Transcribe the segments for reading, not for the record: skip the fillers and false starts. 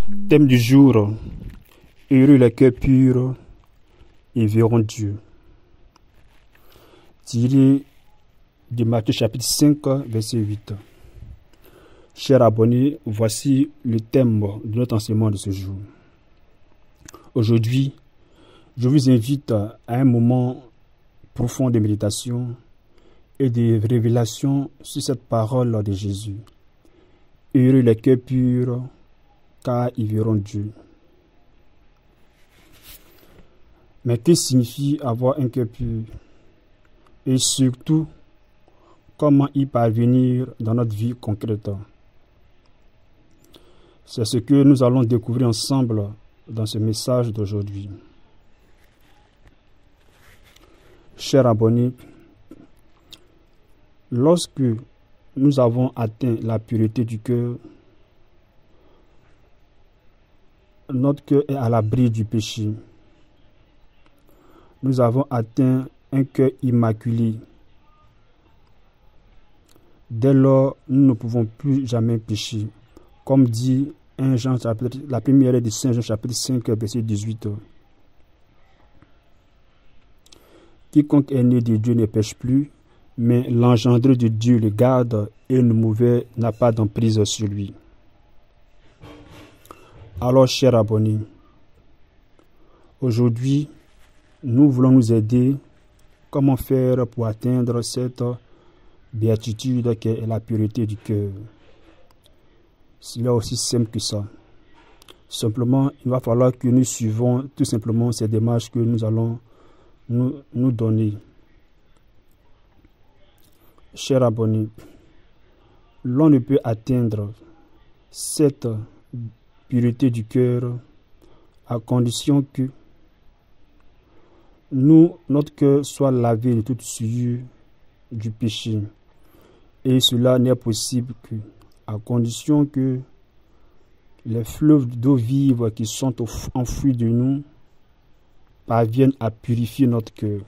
Thème du jour, heureux les cœurs purs, ils verront Dieu. Tiré de Matthieu chapitre 5, verset 8. Chers abonnés, voici le thème de notre enseignement de ce jour. Aujourd'hui, je vous invite à un moment profond de méditation et de révélation sur cette parole de Jésus. Heureux les cœurs purs, car ils verront Dieu. Mais que signifie avoir un cœur pur? Et surtout, comment y parvenir dans notre vie concrète? C'est ce que nous allons découvrir ensemble dans ce message d'aujourd'hui. Chers abonnés, lorsque nous avons atteint la pureté du cœur, notre cœur est à l'abri du péché. Nous avons atteint un cœur immaculé. Dès lors, nous ne pouvons plus jamais pécher. Comme dit 1 Jean, la première lettre de Saint Jean, chapitre 5, verset 18. Quiconque est né de Dieu ne pêche plus, mais l'engendré de Dieu le garde et le mauvais n'a pas d'emprise sur lui. Alors, chers abonnés, aujourd'hui, nous voulons nous aider. Comment faire pour atteindre cette béatitude qui est la pureté du cœur? C'est aussi simple que ça. Simplement, il va falloir que nous suivons tout simplement ces démarches que nous allons nous donner. Chers abonnés, l'on ne peut atteindre cette pureté du cœur à condition que notre cœur soit lavé de toute souillure du péché. Et cela n'est possible que à condition que les fleuves d'eau vive qui sont enfouis de nous parviennent à purifier notre cœur.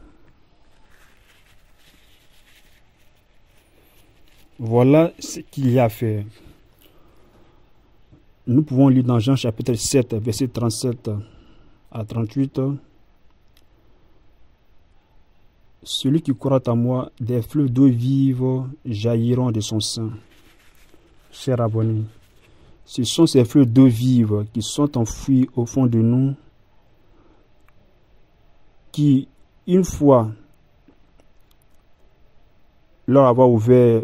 Voilà ce qu'il y a à faire. Nous pouvons lire dans Jean chapitre 7, verset 37 à 38. Celui qui croit en moi, des fleuves d'eau vive jailliront de son sein. Chers abonnés, ce sont ces fleuves d'eau vive qui sont enfouis au fond de nous, qui, une fois leur avoir ouvert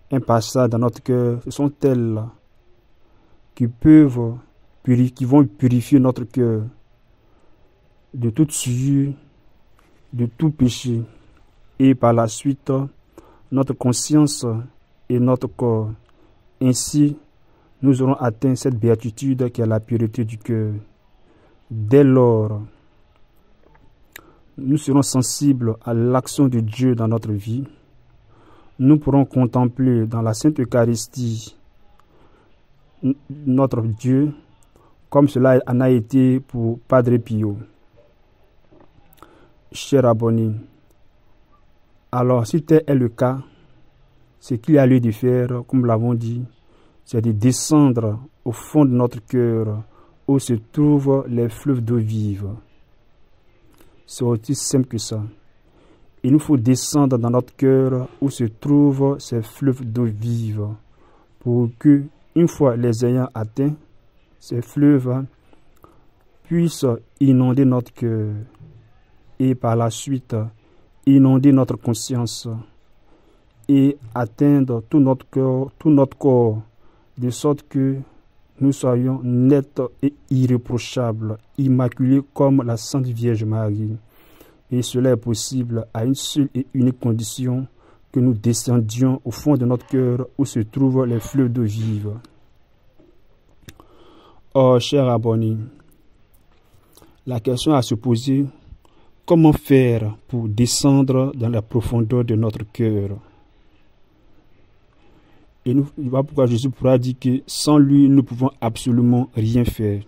un passage dans notre cœur, ce sont elles qui vont purifier notre cœur de toute souillure, de tout péché, et par la suite notre conscience et notre corps. Ainsi, nous aurons atteint cette béatitude qui est la pureté du cœur. Dès lors, nous serons sensibles à l'action de Dieu dans notre vie. Nous pourrons contempler dans la Sainte Eucharistie notre Dieu, comme cela en a été pour Padre Pio. Chers abonnés, alors si tel est le cas, ce qu'il y a lieu de faire, comme nous l'avons dit, c'est de descendre au fond de notre cœur où se trouvent les fleuves d'eau vive. C'est aussi simple que ça. Il nous faut descendre dans notre cœur où se trouvent ces fleuves d'eau vive pour que, une fois les ayant atteints, ces fleuves puissent inonder notre cœur et par la suite inonder notre conscience et atteindre tout notre corps, de sorte que nous soyons nets et irréprochables, immaculés comme la Sainte Vierge Marie. Et cela est possible à une seule et unique condition, que nous descendions au fond de notre cœur où se trouvent les fleuves d'eau vive. Oh, chers abonnés, la question à se poser, comment faire pour descendre dans la profondeur de notre cœur? Et voilà pourquoi Jésus pourra dire que sans lui, nous ne pouvons absolument rien faire.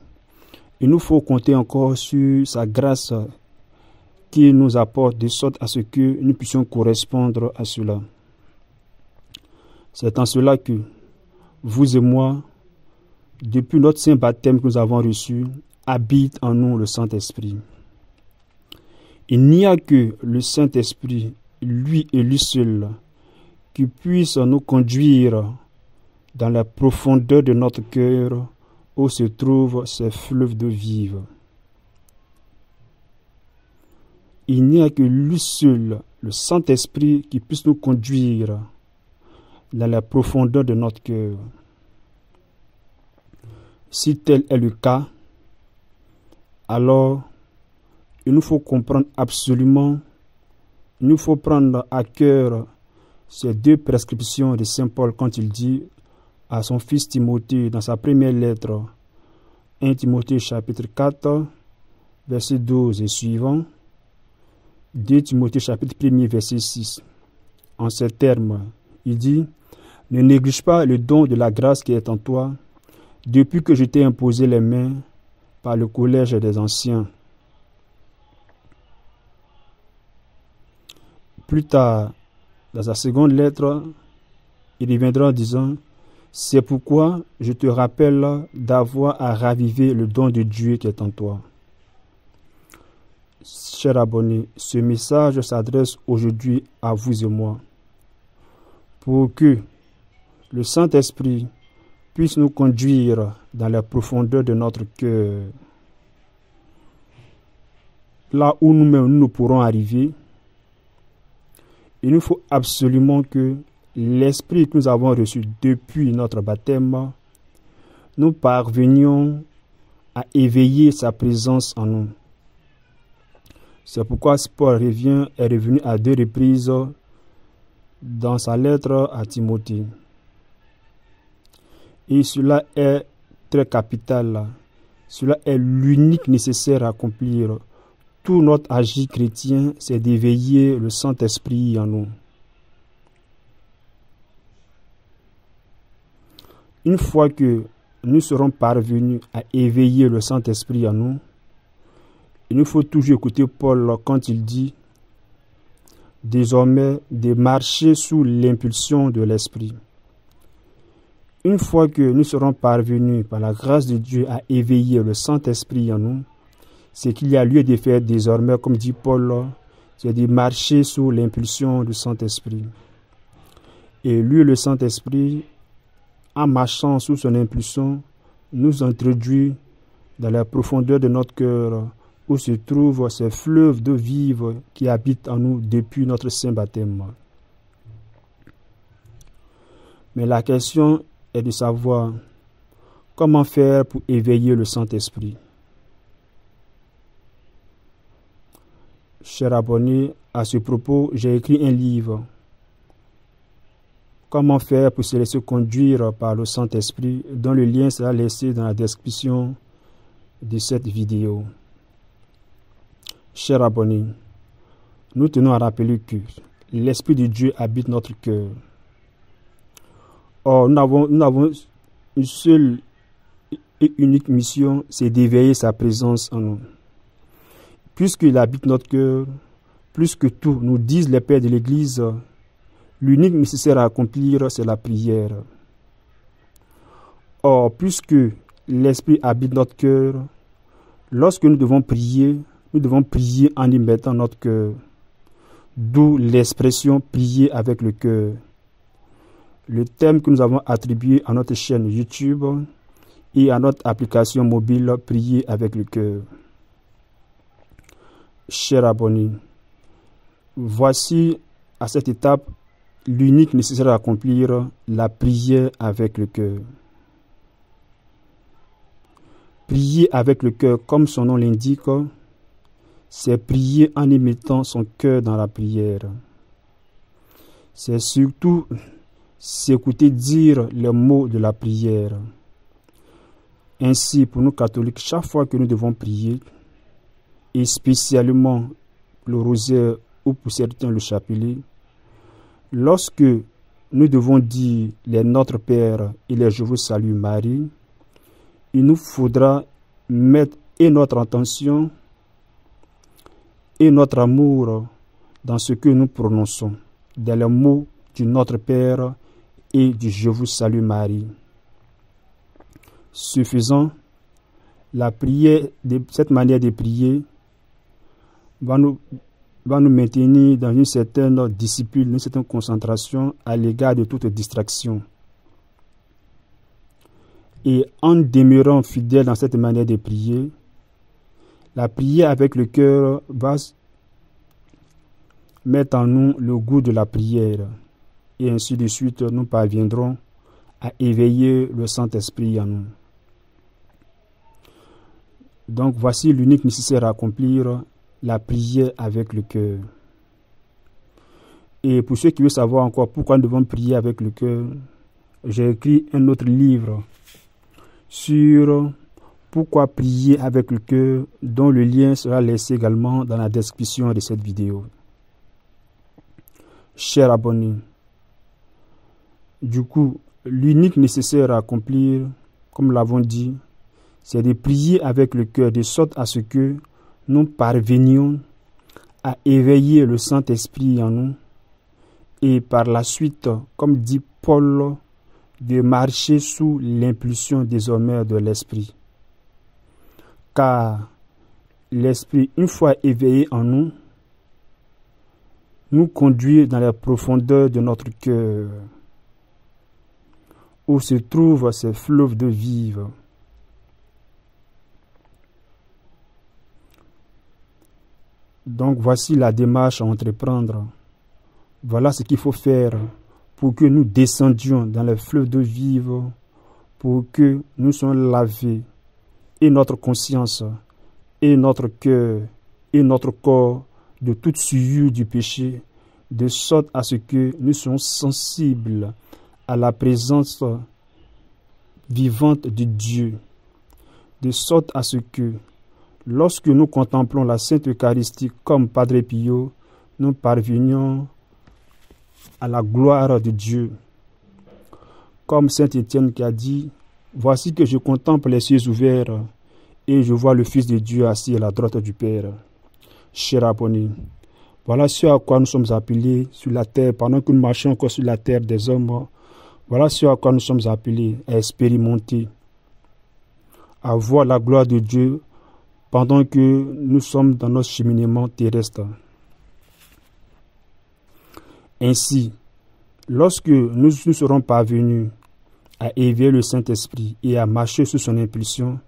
Il nous faut compter encore sur sa grâce qui nous apporte de sorte à ce que nous puissions correspondre à cela. C'est en cela que vous et moi, depuis notre saint baptême que nous avons reçu, habite en nous le Saint-Esprit. Il n'y a que le Saint-Esprit, lui et lui seul, qui puisse nous conduire dans la profondeur de notre cœur où se trouvent ces fleuves d'eau vive. Il n'y a que lui seul, le Saint-Esprit, qui puisse nous conduire dans la profondeur de notre cœur. Si tel est le cas, alors il nous faut comprendre absolument, il nous faut prendre à cœur ces deux prescriptions de Saint Paul quand il dit à son fils Timothée dans sa première lettre, 1 Timothée chapitre 4, verset 12 et suivant, 2 Timothée chapitre 1 verset 6. En ces termes, il dit, ne néglige pas le don de la grâce qui est en toi, depuis que je t'ai imposé les mains par le collège des anciens. Plus tard, dans sa seconde lettre, il reviendra en disant, c'est pourquoi je te rappelle d'avoir à raviver le don de Dieu qui est en toi. Chers abonnés, ce message s'adresse aujourd'hui à vous et moi, pour que le Saint-Esprit puisse nous conduire dans la profondeur de notre cœur, là où nous-mêmes nous pourrons arriver. Il nous faut absolument que l'Esprit que nous avons reçu depuis notre baptême, nous parvenions à éveiller sa présence en nous. C'est pourquoi Paul est revenu à 2 reprises dans sa lettre à Timothée. Et cela est très capital. Cela est l'unique nécessaire à accomplir. Tout notre agir chrétien, c'est d'éveiller le Saint-Esprit en nous. Une fois que nous serons parvenus à éveiller le Saint-Esprit en nous, il nous faut toujours écouter Paul quand il dit désormais de marcher sous l'impulsion de l'Esprit. Une fois que nous serons parvenus par la grâce de Dieu à éveiller le Saint-Esprit en nous, ce qu'il y a lieu de faire désormais, comme dit Paul, c'est de marcher sous l'impulsion du Saint-Esprit. Et lui, le Saint-Esprit, en marchant sous son impulsion, nous introduit dans la profondeur de notre cœur, où se trouvent ces fleuves d'eau vive qui habitent en nous depuis notre saint baptême. Mais la question est de savoir comment faire pour éveiller le Saint-Esprit. Chers abonnés, à ce propos, j'ai écrit un livre. Comment faire pour se laisser conduire par le Saint-Esprit, dont le lien sera laissé dans la description de cette vidéo. Chers abonnés, nous tenons à rappeler que l'Esprit de Dieu habite notre cœur. Or, nous avons une seule et unique mission, c'est d'éveiller sa présence en nous. Puisqu'il habite notre cœur, plus que tout, nous disent les pères de l'Église, l'unique nécessaire à accomplir, c'est la prière. Or, puisque l'Esprit habite notre cœur, lorsque nous devons prier en y mettant notre cœur. D'où l'expression prier avec le cœur. Le thème que nous avons attribué à notre chaîne YouTube et à notre application mobile prier avec le cœur. Chers abonnés, voici à cette étape l'unique nécessaire à accomplir, la prière avec le cœur. Prier avec le cœur, comme son nom l'indique, c'est prier en y mettant son cœur dans la prière. C'est surtout s'écouter dire les mots de la prière. Ainsi, pour nous catholiques, chaque fois que nous devons prier, et spécialement le rosaire ou pour certains le chapelet, lorsque nous devons dire les Notre Père et les Je vous salue Marie, il nous faudra mettre et notre intention et notre amour dans ce que nous prononçons, dans les mots du Notre Père et du Je vous salue Marie. Ce faisant, la prière, cette manière de prier va nous maintenir dans une certaine discipline, une certaine concentration à l'égard de toute distraction. Et en demeurant fidèle dans cette manière de prier, la prière avec le cœur va mettre en nous le goût de la prière. Et ainsi de suite, nous parviendrons à éveiller le Saint-Esprit en nous. Donc voici l'unique nécessaire à accomplir, la prière avec le cœur. Et pour ceux qui veulent savoir encore pourquoi nous devons prier avec le cœur, j'ai écrit un autre livre sur pourquoi prier avec le cœur, dont le lien sera laissé également dans la description de cette vidéo. Chers abonnés, du coup, l'unique nécessaire à accomplir, comme l'avons dit, c'est de prier avec le cœur, de sorte à ce que nous parvenions à éveiller le Saint-Esprit en nous et par la suite, comme dit Paul, de marcher sous l'impulsion désormais de l'Esprit. Car l'Esprit, une fois éveillé en nous, nous conduit dans la profondeur de notre cœur, où se trouvent ces fleuves de vie. Donc voici la démarche à entreprendre. Voilà ce qu'il faut faire pour que nous descendions dans les fleuves de vie, pour que nous soyons lavés, et notre conscience, et notre cœur, et notre corps, de toute souillure du péché, de sorte à ce que nous soyons sensibles à la présence vivante de Dieu, de sorte à ce que, lorsque nous contemplons la Sainte Eucharistie comme Padre Pio, nous parvenions à la gloire de Dieu. Comme Saint Étienne qui a dit, « Voici que je contemple les cieux ouverts et je vois le Fils de Dieu assis à la droite du Père. » Chers abonnés, voilà ce à quoi nous sommes appelés sur la terre, pendant que nous marchons encore sur la terre des hommes. Voilà ce à quoi nous sommes appelés à expérimenter, à voir la gloire de Dieu pendant que nous sommes dans notre cheminement terrestre. Ainsi, lorsque nous serons parvenus à éveiller le Saint-Esprit et à marcher sous son impulsion,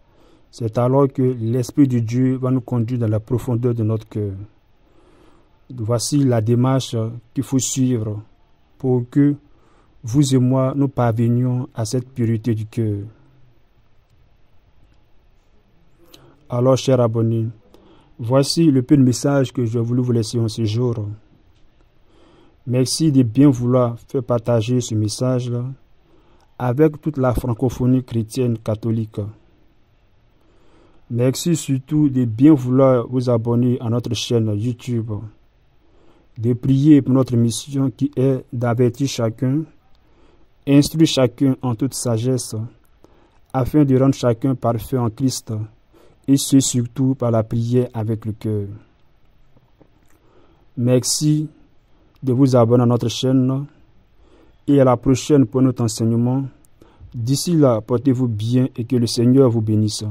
c'est alors que l'Esprit de Dieu va nous conduire dans la profondeur de notre cœur. Voici la démarche qu'il faut suivre pour que vous et moi, nous parvenions à cette pureté du cœur. Alors, chers abonnés, voici le peu de message que je voulais vous laisser en ce jour. Merci de bien vouloir faire partager ce message-là avec toute la francophonie chrétienne catholique. Merci surtout de bien vouloir vous abonner à notre chaîne YouTube, de prier pour notre mission qui est d'avertir chacun, instruire chacun en toute sagesse, afin de rendre chacun parfait en Christ, et ce surtout par la prière avec le cœur. Merci de vous abonner à notre chaîne et à la prochaine pour notre enseignement. D'ici là, portez-vous bien et que le Seigneur vous bénisse.